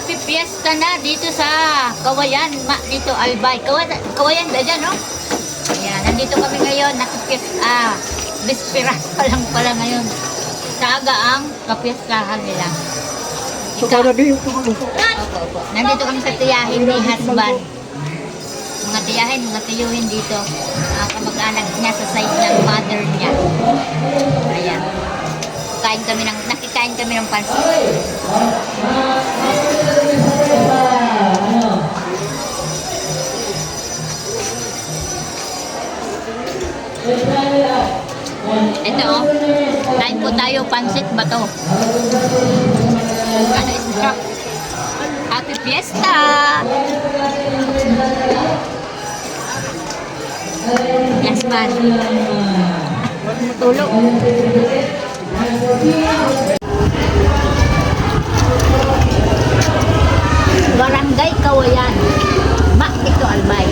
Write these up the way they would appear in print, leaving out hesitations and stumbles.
Happy Fiesta na dito sa Kawayan, dito Albay. Kawayan ba dyan, no? Ayan, nandito kami ngayon, bispira pa lang pala ngayon. Sa agaang kapiestahan nila. So, para di yung Opo. Nandito kami sa tiyahin ni husband. Mga tiyahin, mga tiyuhin dito. Kamag-anak niya sa side ng mother niya. Ayan. Nakikain kami ng pansit. Ito, kain po tayo pansit ba to? Ano isda? Happy Fiesta! Yes, man. Matulog. Barangay Kawayan. Dito Albay.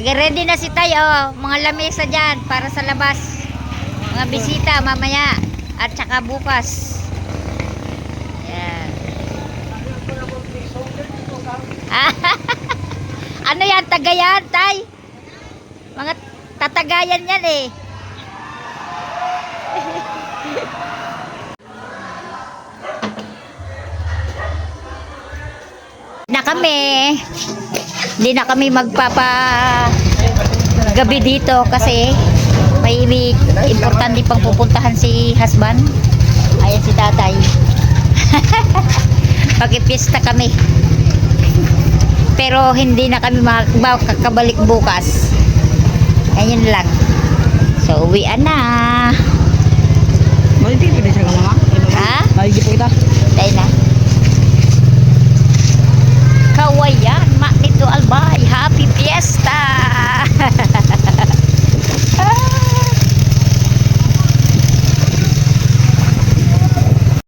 Nag-ready na si Tay, mga lamesa dyan para sa labas. Mga bisita mamaya at saka bukas. Yan. Ano yan? Tagayan, Tay? Mga tatagayan yan eh. Hindi na kami gabi dito kasi may importante pang pupuntahan si husband. Ayan si tatay. Pag-ipiesta kami. Pero hindi na kami makakabalik bukas. Ayun lang. So uwian na. Hindi pa siya mga